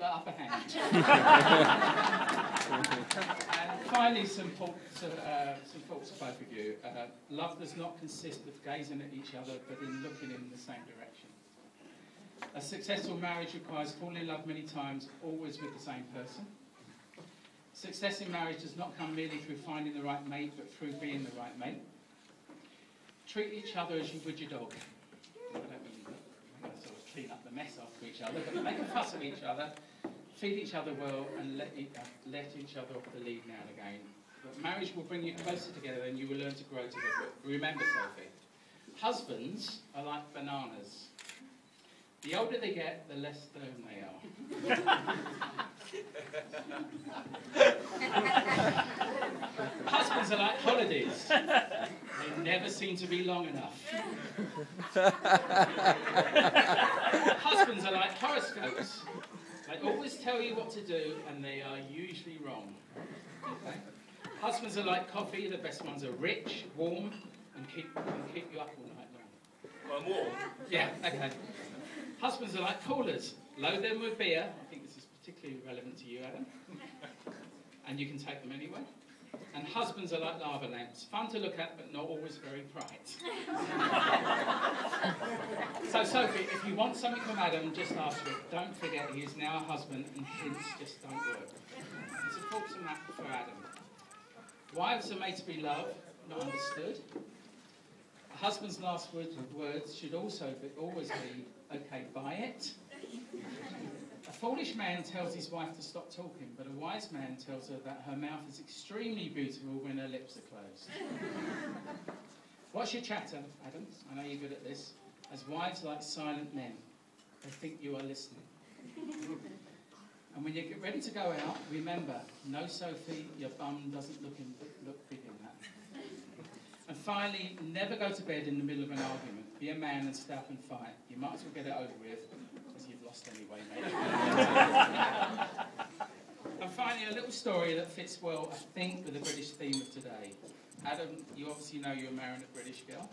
the upper hand. And finally, some thoughts for both of you. Love does not consist of gazing at each other, but in looking in the same direction. A successful marriage requires falling in love many times, always with the same person. Success in marriage does not come merely through finding the right mate, but through being the right mate. Treat each other as you would your dog. I don't mean sort of clean up the mess after each other, but make a fuss of each other, feed each other well, and let each other off the lead now and again. But marriage will bring you closer together and you will learn to grow together. Remember, Sophie, husbands are like bananas. The older they get, the less firm they are. Husbands are like holidays. They never seem to be long enough. Husbands are like horoscopes. They always tell you what to do, and they are usually wrong. Okay? Husbands are like coffee. The best ones are rich, warm, and keep you up all night long. I'm warm? Yeah, okay. Husbands are like coolers. Load them with beer. I think this is particularly relevant to you, Adam. And you can take them anyway. And husbands are like lava lamps. Fun to look at, but not always very bright. So, Sophie, if you want something from Adam, just ask for it. Don't forget he is now a husband, and hints just don't work. It's a thoughts on that for Adam. Wives are made to be loved, not understood. A husband's last words should also always be, okay, buy it. A foolish man tells his wife to stop talking, but a wise man tells her that her mouth is extremely beautiful when her lips are closed. Watch your chatter, Adams. I know you're good at this. As wives like silent men, they think you are listening. And when you get ready to go out, remember, no, Sophie, your bum doesn't look big in that. And finally, never go to bed in the middle of an argument. Be a man and stay up and fight. You might as well get it over with, because you've lost anyway, mate. And finally, a little story that fits well, I think, with the British theme of today. Adam, you obviously know you're marrying a British girl.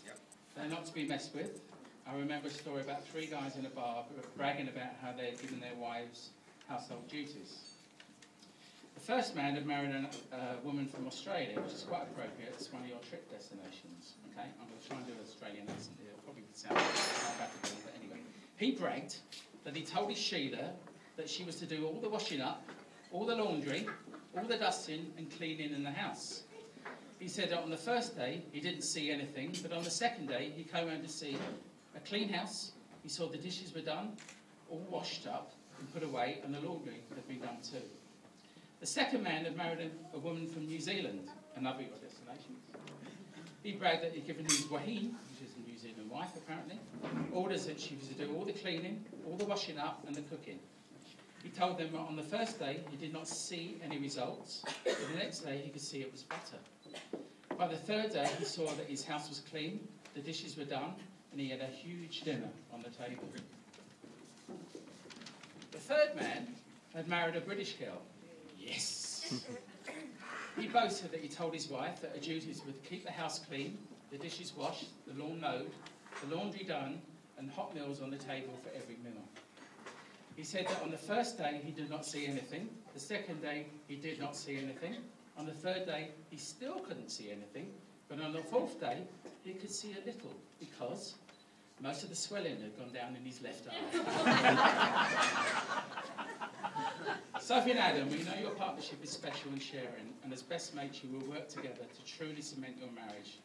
Yep. They're not to be messed with. I remember a story about 3 guys in a bar who were bragging about how they had given their wives household duties. The first man had married a woman from Australia, which is quite appropriate. It's one of your trip destinations. Okay, I'm going to try and do an Australian accent here. It'll probably sound South African, but anyway. He bragged that he told his Sheila that she was to do all the washing up, all the laundry, all the dusting and cleaning in the house. He said that on the first day he didn't see anything, but on the second day he came home to see a clean house. He saw the dishes were done, all washed up and put away, and the laundry had been done too. The second man had married a woman from New Zealand, another of your destinations. He bragged that he'd given his wahine, which is a New Zealand wife apparently, orders that she was to do all the cleaning, all the washing up and the cooking. He told them that on the first day he did not see any results, but the next day he could see it was better. By the third day he saw that his house was clean, the dishes were done, and he had a huge dinner on the table. The third man had married a British girl. Yes! He boasted that he told his wife that her duties were to keep the house clean, the dishes washed, the lawn mowed, the laundry done, and hot meals on the table for every meal. He said that on the first day he did not see anything, the second day he did not see anything, on the third day he still couldn't see anything, but on the fourth day he could see a little, because most of the swelling had gone down in his left arm. Sophie and Adam, we know your partnership is special and sharing, and as best mates you will work together to truly cement your marriage.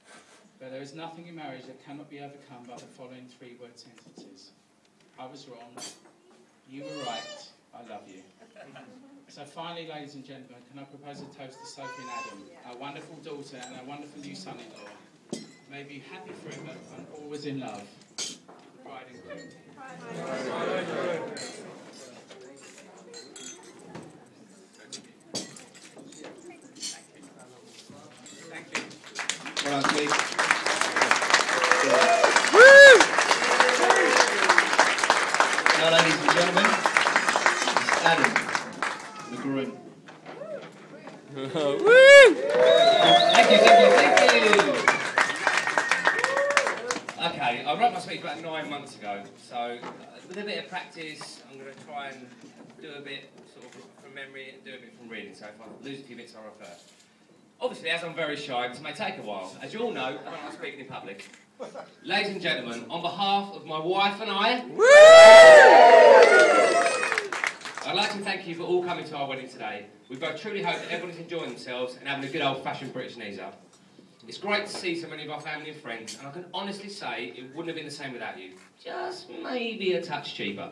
But there is nothing in marriage that cannot be overcome by the following 3-word sentences. I was wrong, you were right, I love you. So finally, ladies and gentlemen, can I propose a toast to Sophie and Adam, our wonderful daughter and our wonderful new son-in-law. May be happy forever and always in love. Bride and groom. Thank you. Well done, Steve. Now, ladies and gentlemen, it's Adam, the groom. Thank you. Okay, I wrote my speech about 9 months ago, so with a bit of practice, I'm going to try and do a bit sort of from memory and do a bit from reading, so if I lose a few bits, I'll refer. Obviously, as I'm very shy, this may take a while. As you all know, I don't like speaking in public. Ladies and gentlemen, on behalf of my wife and I, I'd like to thank you for all coming to our wedding today. We both truly hope that everyone's enjoying themselves and having a good old-fashioned British knees up. It's great to see so many of our family and friends, and I can honestly say it wouldn't have been the same without you. Just maybe a touch cheaper.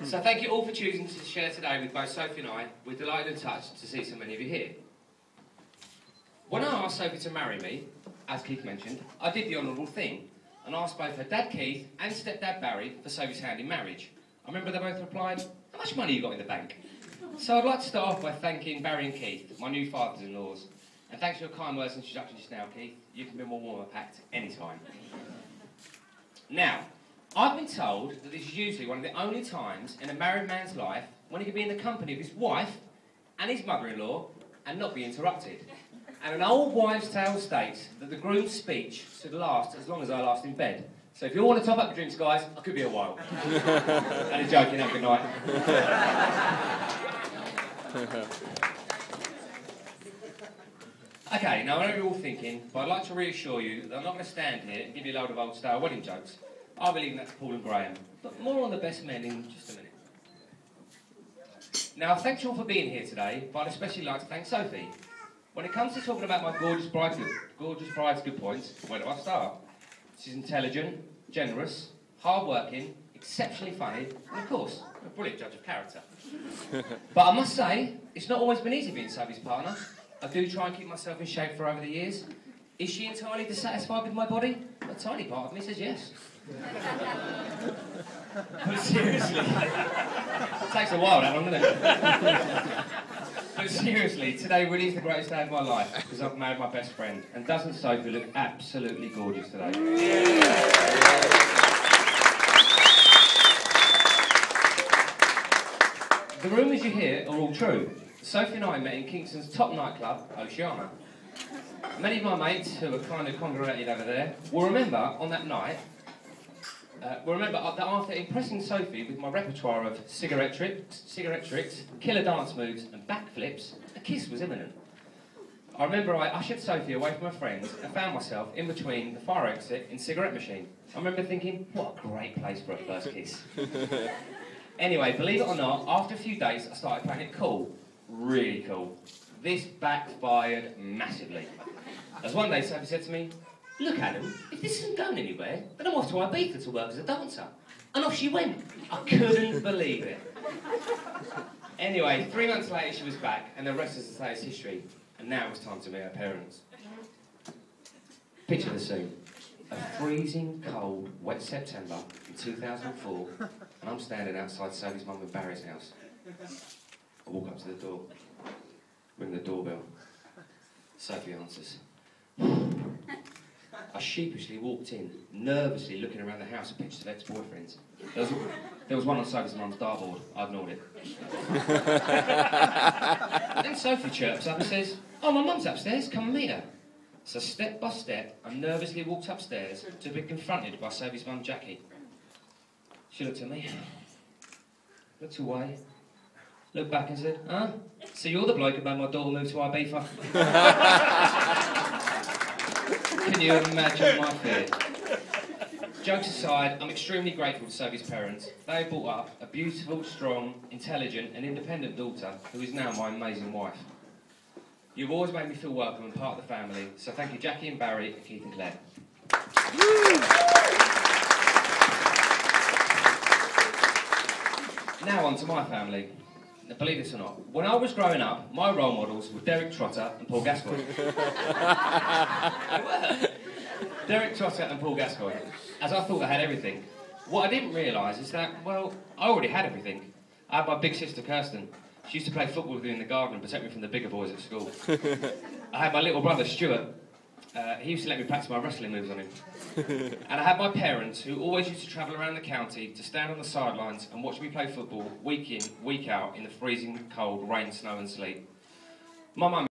So thank you all for choosing to share today with both Sophie and I. We're delighted and touched to see so many of you here. When I asked Sophie to marry me, as Keith mentioned, I did the honourable thing and asked both her dad Keith and stepdad Barry for Sophie's hand in marriage. I remember they both replied, "How much money you got in the bank?" So I'd like to start off by thanking Barry and Keith, my new fathers-in-laws. And thanks for your kind words and introduction just now, Keith. You can be more warmer packed anytime. Now, I've been told that this is usually one of the only times in a married man's life when he can be in the company of his wife and his mother-in-law and not be interrupted. And an old wives' tale states that the groom's speech should last as long as I last in bed. So if you all want to top up your drinks, guys, I could be a while. And a joking, have a good night. Okay, now I know you're all thinking, but I'd like to reassure you that I'm not going to stand here and give you a load of old-style wedding jokes. I believe that's Paul and Graham, but more on the best men in just a minute. Now, thank you all for being here today, but I'd especially like to thank Sophie. When it comes to talking about my gorgeous bride's good points, where do I start? She's intelligent, generous, hard-working, exceptionally funny, and of course, a brilliant judge of character. But I must say, it's not always been easy being Sophie's partner. I do try and keep myself in shape for over the years. Is she entirely dissatisfied with my body? A tiny part of me says yes. But seriously, it takes a while, that long, doesn't it? But seriously, today really is the greatest day of my life because I've married my best friend. And doesn't Sophie look absolutely gorgeous today? The rumours you hear are all true. Sophie and I met in Kingston's top nightclub, Oceana. Many of my mates who are kind of congregated over there will remember on that night, that after impressing Sophie with my repertoire of cigarette tricks, killer dance moves and backflips, a kiss was imminent. I remember I ushered Sophie away from her friends and found myself in between the fire exit and cigarette machine. I remember thinking, what a great place for a first kiss. Anyway, believe it or not, after a few days I started playing it cool. Really cool. This backfired massively. As one day Sophie said to me, "Look, Adam, if this isn't going anywhere, then I'm off to Ibiza to work as a dancer." And off she went. I couldn't believe it. Anyway, 3 months later she was back, and the rest is the latest history. And now it was time to meet her parents. Picture the scene. A freezing cold, wet September in 2004, and I'm standing outside Sophie's mum and Barry's house. I walk up to the door, ring the doorbell. Sophie answers. I sheepishly walked in, nervously looking around the house at pictures of ex-boyfriends. There was one on Sophie's mum's dartboard. I ignored it. Then Sophie chirps up and says, "Oh, my mum's upstairs, come and meet her." So step by step, I nervously walked upstairs to be confronted by Sophie's mum, Jackie. She looked at me, looked away, looked back and said, "Huh? So you're the bloke who made my daughter move to Ibiza?" Can you imagine my fear? Jokes aside, I'm extremely grateful to Sophie's parents. They brought up a beautiful, strong, intelligent and independent daughter who is now my amazing wife. You've always made me feel welcome and part of the family, so thank you Jackie and Barry and Keith and Claire. Now on to my family. Now, believe this or not, when I was growing up, my role models were Derek Trotter and Paul Gascoigne. Derek Trotter and Paul Gascoigne, as I thought I had everything. What I didn't realise is that, well, I already had everything. I had my big sister Kirsten. She used to play football with me in the garden and protect me from the bigger boys at school. I had my little brother Stuart. He used to let me practice my wrestling moves on him. And I had my parents who always used to travel around the county to stand on the sidelines and watch me play football week in, week out in the freezing cold rain, snow and sleet. My mum